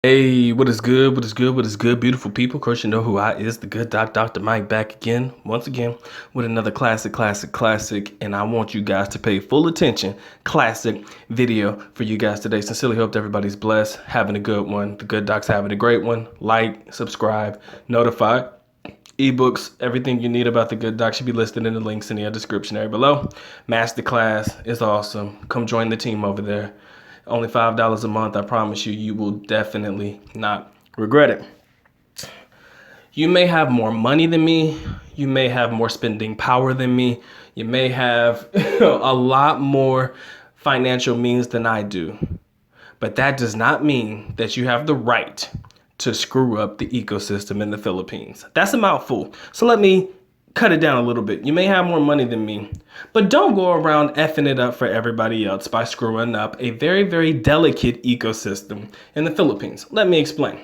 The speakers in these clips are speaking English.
Hey, what is good? What is good? What is good, beautiful people? Of course, you know who I is, the good doc, Dr. Mike, back again, once again, with another classic, and I want you guys to pay full attention. Classic video for you guys today. Sincerely hope that everybody's blessed, having a good one. The good doc's having a great one. Like, subscribe, notify. Ebooks, everything you need about the good doc should be listed in the links in the description area below. Masterclass is awesome. Come join the team over there. Only $5 a month. I promise you, you will definitely not regret it. You may have more money than me. You may have more spending power than me. You may have a lot more financial means than I do. But that does not mean that you have the right to screw up the ecosystem in the Philippines. That's a mouthful. So let me cut it down a little bit. You may have more money than me, but don't go around effing it up for everybody else by screwing up a very delicate ecosystem in the Philippines. Let me explain.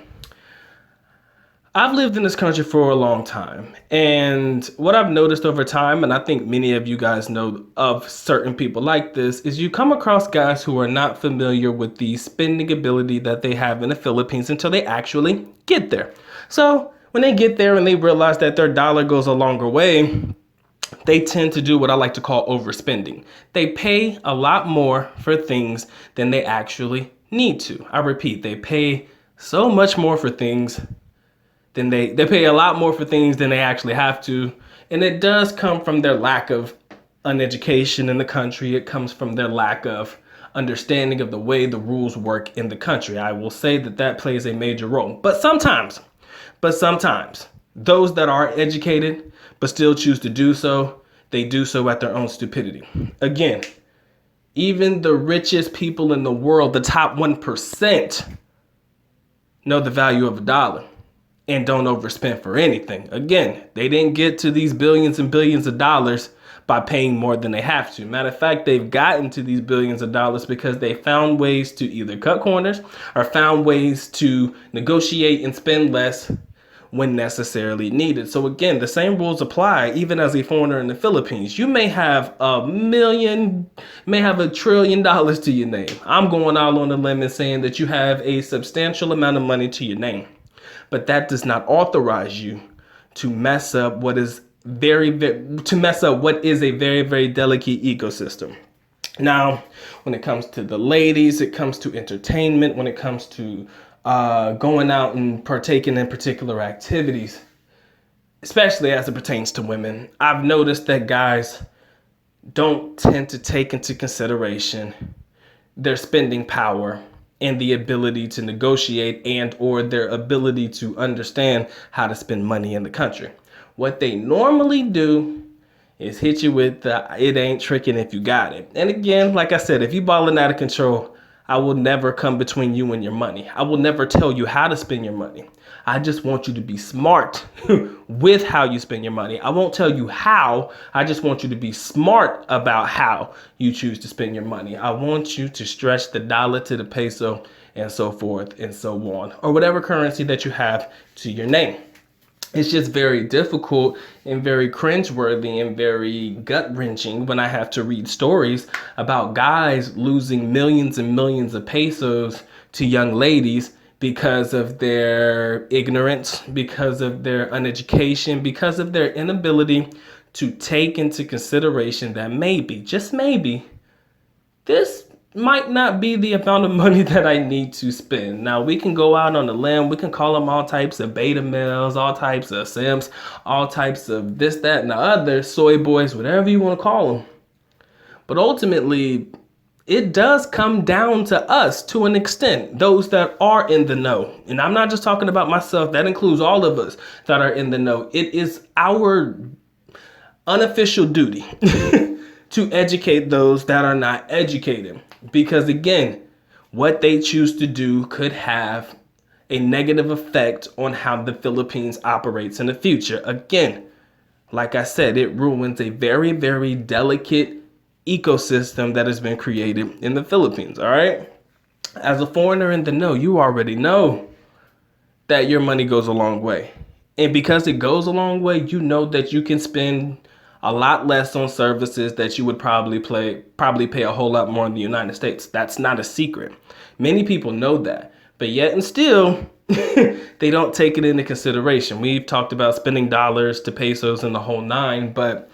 I've lived in this country for a long time, and what I've noticed over time, and I think many of you guys know of certain people like this, is you come across guys who are not familiar with the spending ability that they have in the Philippines until they actually get there. So when they get there and they realize that their dollar goes a longer way, they tend to do what I like to call overspending. They pay a lot more for things than they actually need to. I repeat, they pay so much more for things than they pay a lot more for things than they actually have to. And it does come from their lack of an education in the country. It comes from their lack of understanding of the way the rules work in the country. I will say that that plays a major role. But sometimes, those that are educated but still choose to do so, they do so at their own stupidity. Again, even the richest people in the world, the top 1%, know the value of a dollar and don't overspend for anything. Again, they didn't get to these billions and billions of dollars by paying more than they have to. Matter of fact, they've gotten to these billions of dollars because they found ways to either cut corners or found ways to negotiate and spend less when necessarily needed. So again, the same rules apply even as a foreigner in the Philippines. You may have $1 trillion to your name. I'm going out on a limb and saying that you have a substantial amount of money to your name. But that does not authorize you to mess up what is a very delicate ecosystem. Now, when it comes to the ladies, it comes to entertainment, when it comes to going out and partaking in particular activities, especially as it pertains to women, I've noticed that guys don't tend to take into consideration their spending power and the ability to negotiate and or their ability to understand how to spend money in the country. What they normally do is hit you with the it ain't tricking if you got it. And again, like I said, if you balling out of control, I will never come between you and your money. I will never tell you how to spend your money. I just want you to be smart with how you spend your money. I won't tell you how. I just want you to be smart about how you choose to spend your money. I want you to stretch the dollar to the peso and so forth and so on, or whatever currency that you have to your name. It's just very difficult and very cringeworthy and very gut-wrenching when I have to read stories about guys losing millions and millions of pesos to young ladies because of their ignorance, because of their uneducation, because of their inability to take into consideration that maybe, just maybe, this might not be the amount of money that I need to spend. Now, we can go out on a limb. We can call them all types of beta males, all types of simps, all types of this, that, and the other, soy boys, whatever you want to call them. But ultimately, it does come down to us to an extent, those that are in the know. And I'm not just talking about myself. That includes all of us that are in the know. It is our unofficial duty to educate those that are not educated. Because again, what they choose to do could have a negative effect on how the Philippines operates in the future. Again, like I said, it ruins a very delicate ecosystem that has been created in the Philippines, all right? As a foreigner in the know, you already know that your money goes a long way. And because it goes a long way, you know that you can spend a lot less on services that you would probably pay a whole lot more in the United States. That's not a secret. Many people know that. But yet and still, they don't take it into consideration. We've talked about spending dollars to pesos and the whole nine, but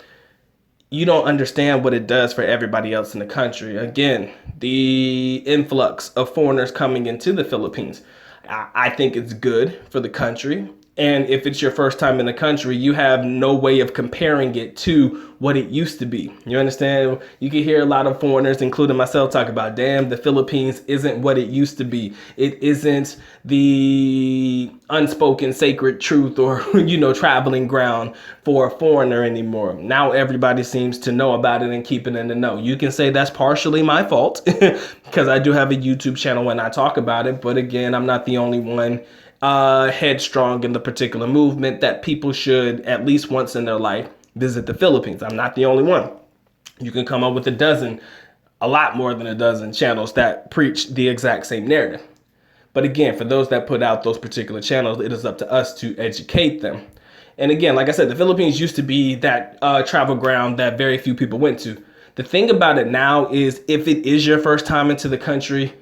you don't understand what it does for everybody else in the country. Again, the influx of foreigners coming into the Philippines, I think it's good for the country. And if it's your first time in the country, you have no way of comparing it to what it used to be. You understand? You can hear a lot of foreigners, including myself, talk about, damn, the Philippines isn't what it used to be. It isn't the unspoken sacred truth or, traveling ground for a foreigner anymore. Now everybody seems to know about it and keep it in the know. You can say that's partially my fault because I do have a YouTube channel and I talk about it. But again, I'm not the only one headstrong in the particular movement that people should at least once in their life visit the Philippines. I'm not the only one. You can come up with a lot more than a dozen channels that preach the exact same narrative. But again, for those that put out those particular channels, it is up to us to educate them. And again, like I said, the Philippines used to be that travel ground that very few people went to. The thing about it now is if it is your first time into the country,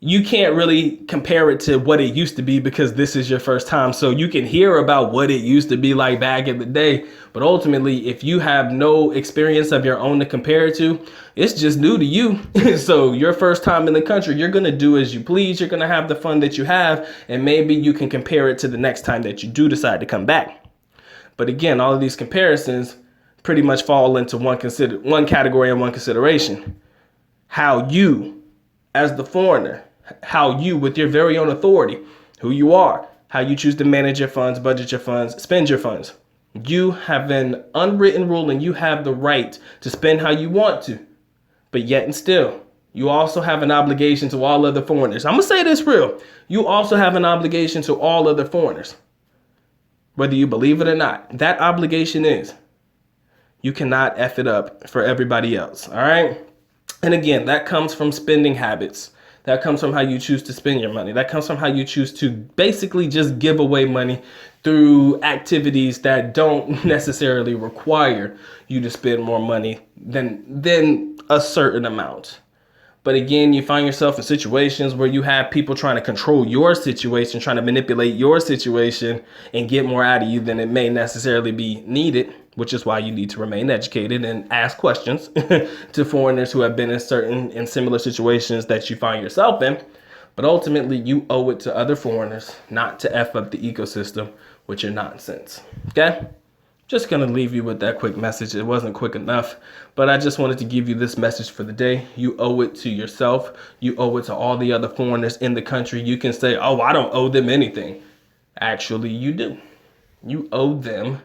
you can't really compare it to what it used to be because this is your first time. So you can hear about what it used to be like back in the day. But ultimately, if you have no experience of your own to compare it to, it's just new to you. So your first time in the country, you're going to do as you please. You're going to have the fun that you have. And maybe you can compare it to the next time that you do decide to come back. But again, all of these comparisons pretty much fall into one category and one consideration. How you, as the foreigner, how you, with your very own authority, who you are, how you choose to manage your funds, budget your funds, spend your funds. You have an unwritten rule and you have the right to spend how you want to. But yet and still, you also have an obligation to all other foreigners. I'm going to say this real. You also have an obligation to all other foreigners. Whether you believe it or not, that obligation is you cannot F it up for everybody else. All right. And again, that comes from spending habits. That comes from how you choose to spend your money. That comes from how you choose to basically just give away money through activities that don't necessarily require you to spend more money than a certain amount. But again, you find yourself in situations where you have people trying to control your situation, trying to manipulate your situation and get more out of you than it may necessarily be needed, which is why you need to remain educated and ask questions to foreigners who have been in similar situations that you find yourself in. But ultimately, you owe it to other foreigners not to F up the ecosystem with your nonsense. Okay? Just going to leave you with that quick message. It wasn't quick enough, but I just wanted to give you this message for the day. You owe it to yourself. You owe it to all the other foreigners in the country. You can say, oh, I don't owe them anything. Actually, you do. You owe them.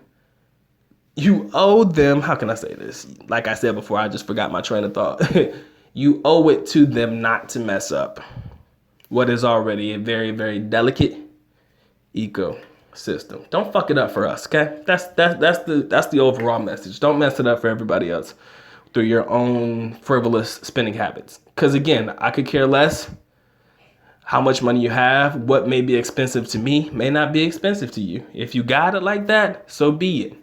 How can I say this? Like I said before, I just forgot my train of thought. You owe it to them not to mess up what is already a very, very delicate ecosystem. Don't fuck it up for us, okay? That's the overall message. Don't mess it up for everybody else through your own frivolous spending habits. Because again, I could care less how much money you have. What may be expensive to me may not be expensive to you. If you got it like that, so be it.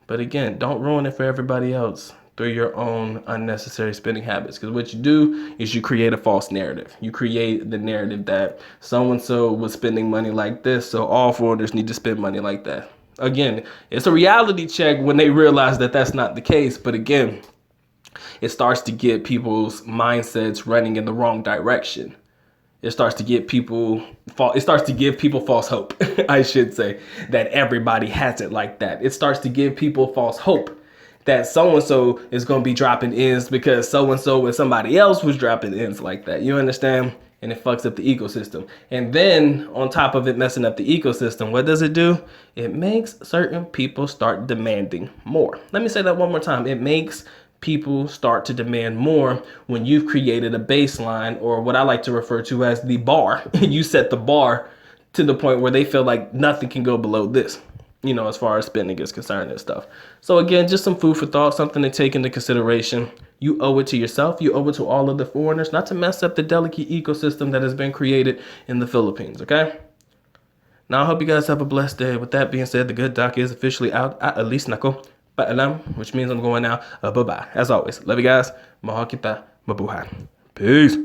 But again, don't ruin it for everybody else through your own unnecessary spending habits. Because what you do is you create a false narrative. You create the narrative that so-and-so was spending money like this, so all foreigners need to spend money like that. Again, it's a reality check when they realize that that's not the case. But again, it starts to get people's mindsets running in the wrong direction. It starts to give people false hope, I should say, that everybody has it like that. It starts to give people false hope that so-and-so is going to be dropping ends because so-and-so and somebody else was dropping ends like that. You understand? And it fucks up the ecosystem. And then on top of it messing up the ecosystem, what does it do? It makes certain people start demanding more. Let me say that one more time. It makes people start to demand more when you've created a baseline, or what I like to refer to as the bar. You set the bar to the point where they feel like nothing can go below this, as far as spending is concerned and stuff. So again, just some food for thought, something to take into consideration. You owe it to yourself. You owe it to all of the foreigners not to mess up the delicate ecosystem that has been created in the Philippines. Okay. Now, I hope you guys have a blessed day. With that being said, the good doc is officially out. At least nako. Paalam, which means I'm going now. Bye-bye. As always, love you guys. Mahal kita. Mabuhay. Peace.